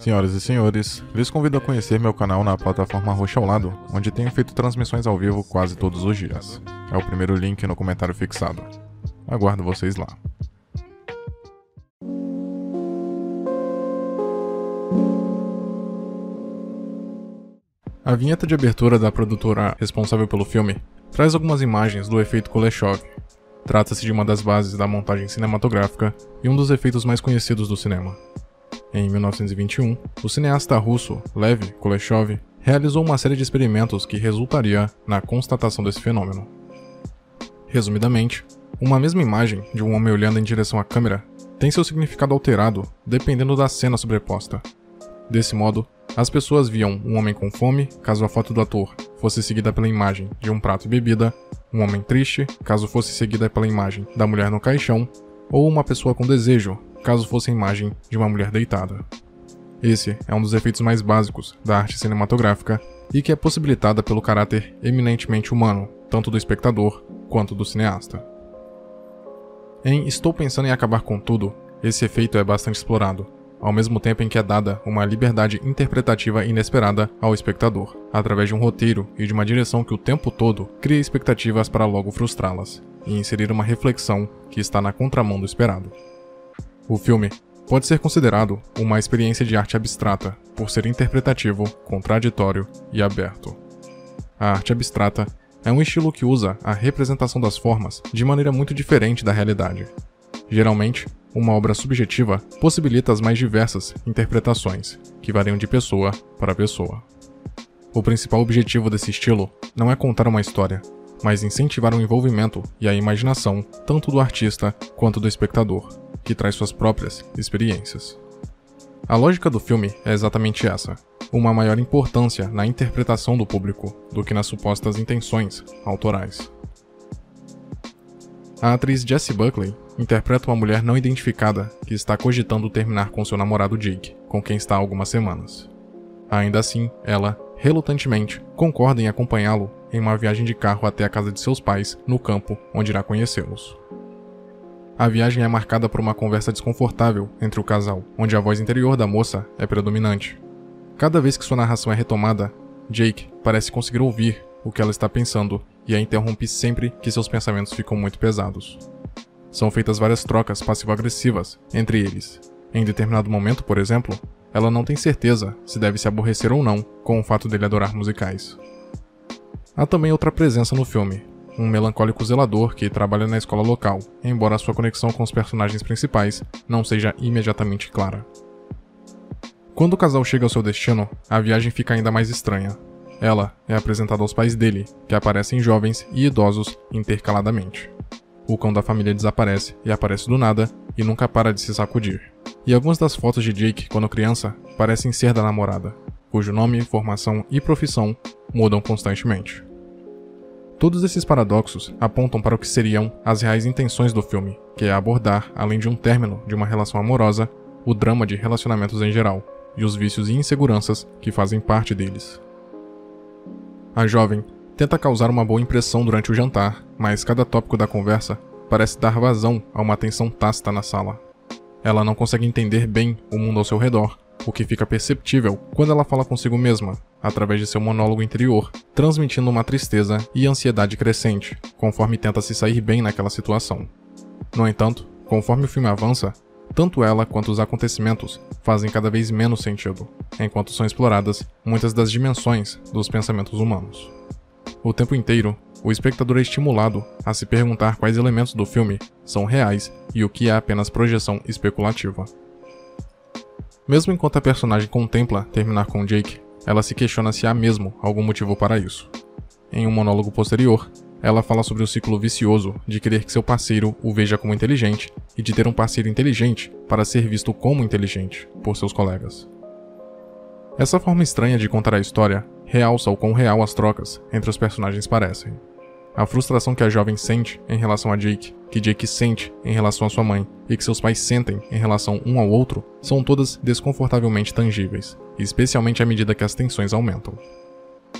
Senhoras e senhores, lhes convido a conhecer meu canal na plataforma Roxa ao Lado, onde tenho feito transmissões ao vivo quase todos os dias. É o primeiro link no comentário fixado. Aguardo vocês lá. A vinheta de abertura da produtora responsável pelo filme traz algumas imagens do efeito Kuleshov. Trata-se de uma das bases da montagem cinematográfica e um dos efeitos mais conhecidos do cinema. Em 1921, o cineasta russo Lev Kuleshov realizou uma série de experimentos que resultaria na constatação desse fenômeno. Resumidamente, uma mesma imagem de um homem olhando em direção à câmera tem seu significado alterado dependendo da cena sobreposta. Desse modo, as pessoas viam um homem com fome, caso a foto do ator fosse seguida pela imagem de um prato e bebida, um homem triste, caso fosse seguida pela imagem da mulher no caixão, ou uma pessoa com desejo, caso fosse a imagem de uma mulher deitada. Esse é um dos efeitos mais básicos da arte cinematográfica e que é possibilitada pelo caráter eminentemente humano, tanto do espectador quanto do cineasta. Em Estou Pensando em Acabar com Tudo, esse efeito é bastante explorado, ao mesmo tempo em que é dada uma liberdade interpretativa inesperada ao espectador, através de um roteiro e de uma direção que o tempo todo cria expectativas para logo frustrá-las, e inserir uma reflexão que está na contramão do esperado. O filme pode ser considerado uma experiência de arte abstrata, por ser interpretativo, contraditório e aberto. A arte abstrata é um estilo que usa a representação das formas de maneira muito diferente da realidade. Geralmente, uma obra subjetiva possibilita as mais diversas interpretações, que variam de pessoa para pessoa. O principal objetivo desse estilo não é contar uma história, mas incentivar o envolvimento e a imaginação tanto do artista quanto do espectador, que traz suas próprias experiências. A lógica do filme é exatamente essa, uma maior importância na interpretação do público do que nas supostas intenções autorais. A atriz Jessie Buckley interpreta uma mulher não identificada que está cogitando terminar com seu namorado Jake, com quem está há algumas semanas. Ainda assim, ela, relutantemente, concorda em acompanhá-lo em uma viagem de carro até a casa de seus pais, no campo, onde irá conhecê-los. A viagem é marcada por uma conversa desconfortável entre o casal, onde a voz interior da moça é predominante. Cada vez que sua narração é retomada, Jake parece conseguir ouvir o que ela está pensando e a interrompe sempre que seus pensamentos ficam muito pesados. São feitas várias trocas passivo-agressivas entre eles. Em determinado momento, por exemplo, ela não tem certeza se deve se aborrecer ou não com o fato dele adorar musicais. Há também outra presença no filme, um melancólico zelador que trabalha na escola local, embora sua conexão com os personagens principais não seja imediatamente clara. Quando o casal chega ao seu destino, a viagem fica ainda mais estranha. Ela é apresentada aos pais dele, que aparecem jovens e idosos intercaladamente. O cão da família desaparece e aparece do nada e nunca para de se sacudir. E algumas das fotos de Jake quando criança parecem ser da namorada, cujo nome, formação e profissão mudam constantemente. Todos esses paradoxos apontam para o que seriam as reais intenções do filme, que é abordar, além de um término de uma relação amorosa, o drama de relacionamentos em geral, e os vícios e inseguranças que fazem parte deles. A jovem tenta causar uma boa impressão durante o jantar, mas cada tópico da conversa parece dar vazão a uma tensão tácita na sala. Ela não consegue entender bem o mundo ao seu redor, o que fica perceptível quando ela fala consigo mesma, através de seu monólogo interior, transmitindo uma tristeza e ansiedade crescente, conforme tenta se sair bem naquela situação. No entanto, conforme o filme avança, tanto ela quanto os acontecimentos fazem cada vez menos sentido, enquanto são exploradas muitas das dimensões dos pensamentos humanos. O tempo inteiro, o espectador é estimulado a se perguntar quais elementos do filme são reais e o que é apenas projeção especulativa. Mesmo enquanto a personagem contempla terminar com Jake, ela se questiona se há mesmo algum motivo para isso. Em um monólogo posterior, ela fala sobre o ciclo vicioso de querer que seu parceiro o veja como inteligente e de ter um parceiro inteligente para ser visto como inteligente por seus colegas. Essa forma estranha de contar a história realça o quão real as trocas entre os personagens parecem. A frustração que a jovem sente em relação a Jake, que Jake sente em relação à sua mãe e que seus pais sentem em relação um ao outro, são todas desconfortavelmente tangíveis, especialmente à medida que as tensões aumentam.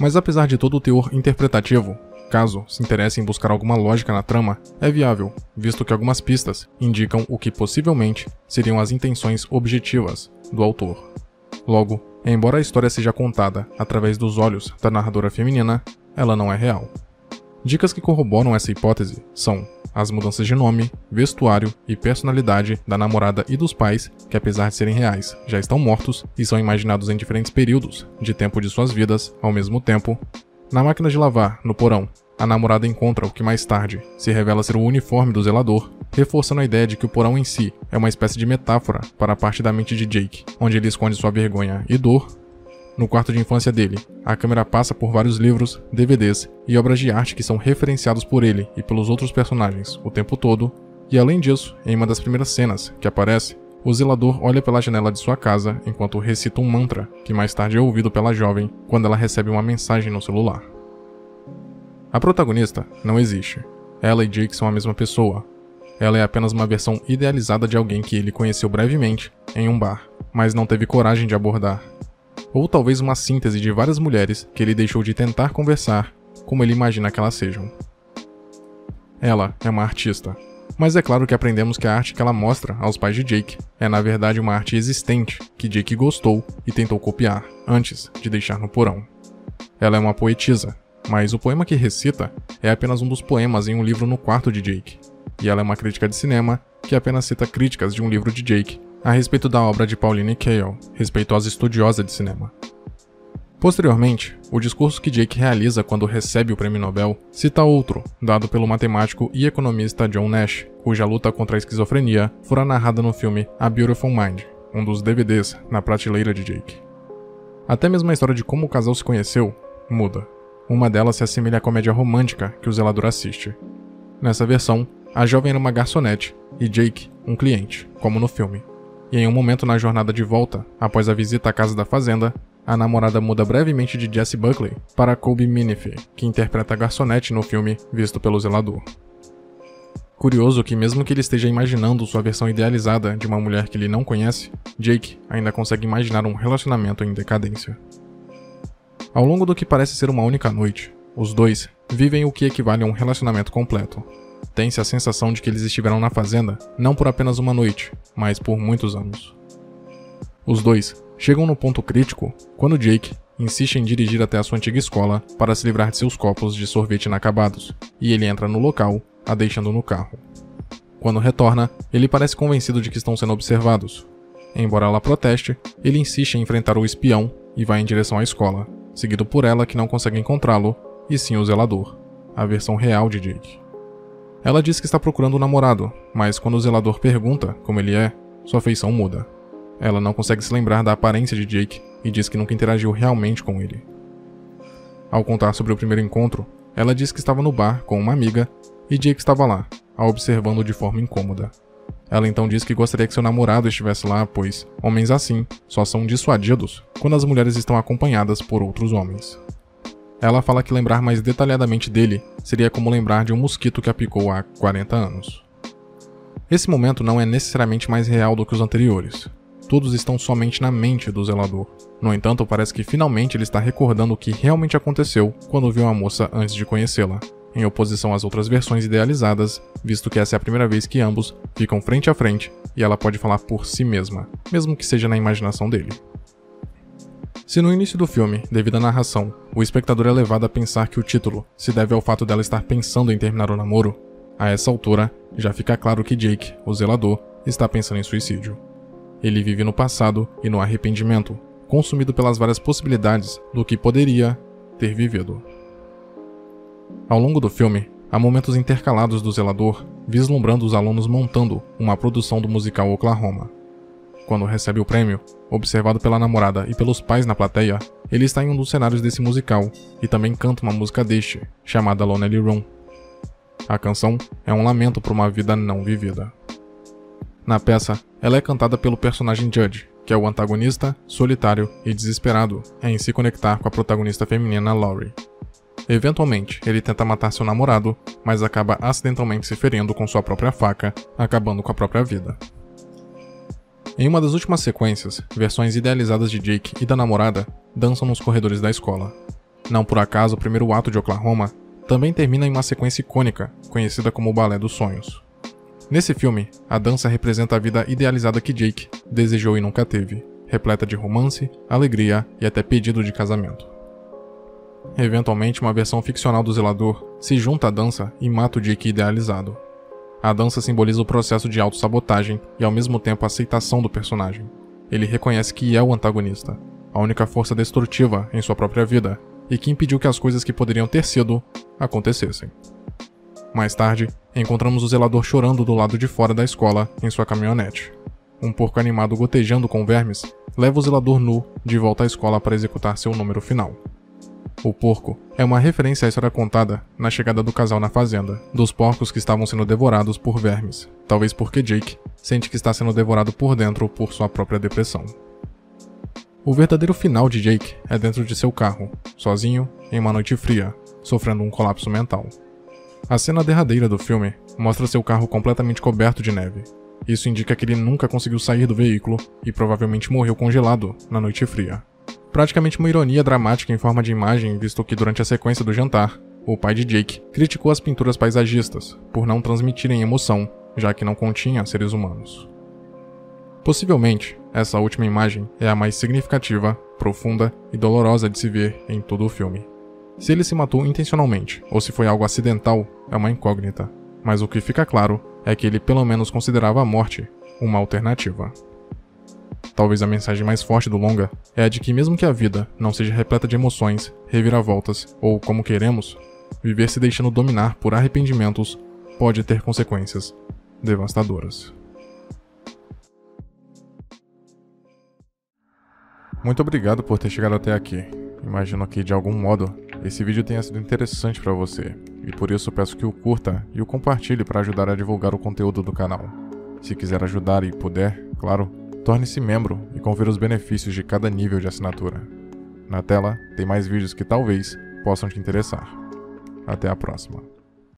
Mas apesar de todo o teor interpretativo, caso se interesse em buscar alguma lógica na trama, é viável, visto que algumas pistas indicam o que possivelmente seriam as intenções objetivas do autor. Logo, embora a história seja contada através dos olhos da narradora feminina, ela não é real. Dicas que corroboram essa hipótese são as mudanças de nome, vestuário e personalidade da namorada e dos pais, que apesar de serem reais, já estão mortos e são imaginados em diferentes períodos de tempo de suas vidas ao mesmo tempo. Na máquina de lavar, no porão, a namorada encontra o que mais tarde se revela ser o uniforme do zelador, reforçando a ideia de que o porão em si é uma espécie de metáfora para a parte da mente de Jake, onde ele esconde sua vergonha e dor. No quarto de infância dele, a câmera passa por vários livros, DVDs e obras de arte que são referenciados por ele e pelos outros personagens o tempo todo, e além disso, em uma das primeiras cenas que aparece, o zelador olha pela janela de sua casa enquanto recita um mantra que mais tarde é ouvido pela jovem quando ela recebe uma mensagem no celular. A protagonista não existe. Ela e Jake são a mesma pessoa. Ela é apenas uma versão idealizada de alguém que ele conheceu brevemente em um bar, mas não teve coragem de abordar. Ou talvez uma síntese de várias mulheres que ele deixou de tentar conversar, como ele imagina que elas sejam. Ela é uma artista, mas é claro que aprendemos que a arte que ela mostra aos pais de Jake é na verdade uma arte existente que Jake gostou e tentou copiar, antes de deixar no porão. Ela é uma poetisa, mas o poema que recita é apenas um dos poemas em um livro no quarto de Jake, e ela é uma crítica de cinema que apenas cita críticas de um livro de Jake a respeito da obra de Pauline Kael, respeitosa estudiosa de cinema. Posteriormente, o discurso que Jake realiza quando recebe o prêmio Nobel cita outro, dado pelo matemático e economista John Nash, cuja luta contra a esquizofrenia fora narrada no filme A Beautiful Mind, um dos DVDs na prateleira de Jake. Até mesmo a história de como o casal se conheceu muda. Uma delas se assemelha à comédia romântica que o zelador assiste. Nessa versão, a jovem era uma garçonete e Jake, um cliente, como no filme. E em um momento na jornada de volta, após a visita à casa da fazenda, a namorada muda brevemente de Jessie Buckley para Colby Minifie, que interpreta a garçonete no filme visto pelo zelador. Curioso que mesmo que ele esteja imaginando sua versão idealizada de uma mulher que ele não conhece, Jake ainda consegue imaginar um relacionamento em decadência. Ao longo do que parece ser uma única noite, os dois vivem o que equivale a um relacionamento completo. Tem-se a sensação de que eles estiveram na fazenda não por apenas uma noite, mas por muitos anos. Os dois chegam no ponto crítico quando Jake insiste em dirigir até a sua antiga escola para se livrar de seus copos de sorvete inacabados, e ele entra no local, a deixando no carro. Quando retorna, ele parece convencido de que estão sendo observados. Embora ela proteste, ele insiste em enfrentar o espião e vai em direção à escola, seguido por ela que não consegue encontrá-lo, e sim o zelador, a versão real de Jake. Ela diz que está procurando um namorado, mas quando o zelador pergunta como ele é, sua feição muda. Ela não consegue se lembrar da aparência de Jake e diz que nunca interagiu realmente com ele. Ao contar sobre o primeiro encontro, ela diz que estava no bar com uma amiga e Jake estava lá, a observando de forma incômoda. Ela então diz que gostaria que seu namorado estivesse lá, pois homens assim só são dissuadidos quando as mulheres estão acompanhadas por outros homens. Ela fala que lembrar mais detalhadamente dele seria como lembrar de um mosquito que a picou há 40 anos. Esse momento não é necessariamente mais real do que os anteriores. Todos estão somente na mente do zelador. No entanto, parece que finalmente ele está recordando o que realmente aconteceu quando viu a moça antes de conhecê-la, em oposição às outras versões idealizadas, visto que essa é a primeira vez que ambos ficam frente a frente e ela pode falar por si mesma, mesmo que seja na imaginação dele. Se no início do filme, devido à narração, o espectador é levado a pensar que o título se deve ao fato dela estar pensando em terminar o namoro, a essa altura, já fica claro que Jake, o zelador, está pensando em suicídio. Ele vive no passado e no arrependimento, consumido pelas várias possibilidades do que poderia ter vivido. Ao longo do filme, há momentos intercalados do zelador, vislumbrando os alunos montando uma produção do musical Oklahoma. Quando recebe o prêmio, observado pela namorada e pelos pais na plateia, ele está em um dos cenários desse musical e também canta uma música deste, chamada Lonely Room. A canção é um lamento por uma vida não vivida. Na peça, ela é cantada pelo personagem Judge, que é o antagonista, solitário e desesperado em se conectar com a protagonista feminina Laurie. Eventualmente, ele tenta matar seu namorado, mas acaba acidentalmente se ferindo com sua própria faca, acabando com a própria vida. Em uma das últimas sequências, versões idealizadas de Jake e da namorada dançam nos corredores da escola. Não por acaso, o primeiro ato de Oklahoma também termina em uma sequência icônica, conhecida como o Balé dos Sonhos. Nesse filme, a dança representa a vida idealizada que Jake desejou e nunca teve, repleta de romance, alegria e até pedido de casamento. Eventualmente, uma versão ficcional do zelador se junta à dança e mata o Jake idealizado. A dança simboliza o processo de autossabotagem e ao mesmo tempo a aceitação do personagem. Ele reconhece que é o antagonista, a única força destrutiva em sua própria vida, e que impediu que as coisas que poderiam ter sido acontecessem. Mais tarde, encontramos o zelador chorando do lado de fora da escola em sua caminhonete. Um porco animado gotejando com vermes leva o zelador nu de volta à escola para executar seu número final. O porco é uma referência à história contada na chegada do casal na fazenda, dos porcos que estavam sendo devorados por vermes, talvez porque Jake sente que está sendo devorado por dentro por sua própria depressão. O verdadeiro final de Jake é dentro de seu carro, sozinho, em uma noite fria, sofrendo um colapso mental. A cena derradeira do filme mostra seu carro completamente coberto de neve. Isso indica que ele nunca conseguiu sair do veículo e provavelmente morreu congelado na noite fria. Praticamente uma ironia dramática em forma de imagem, visto que durante a sequência do jantar, o pai de Jake criticou as pinturas paisagistas por não transmitirem emoção, já que não continha seres humanos. Possivelmente, essa última imagem é a mais significativa, profunda e dolorosa de se ver em todo o filme. Se ele se matou intencionalmente ou se foi algo acidental é uma incógnita, mas o que fica claro é que ele pelo menos considerava a morte uma alternativa. Talvez a mensagem mais forte do longa é a de que mesmo que a vida não seja repleta de emoções, reviravoltas ou como queremos, viver se deixando dominar por arrependimentos pode ter consequências devastadoras. Muito obrigado por ter chegado até aqui. Imagino que de algum modo esse vídeo tenha sido interessante para você, e por isso peço que o curta e o compartilhe para ajudar a divulgar o conteúdo do canal. Se quiser ajudar e puder, claro, torne-se membro e confira os benefícios de cada nível de assinatura. Na tela tem mais vídeos que talvez possam te interessar. Até a próxima.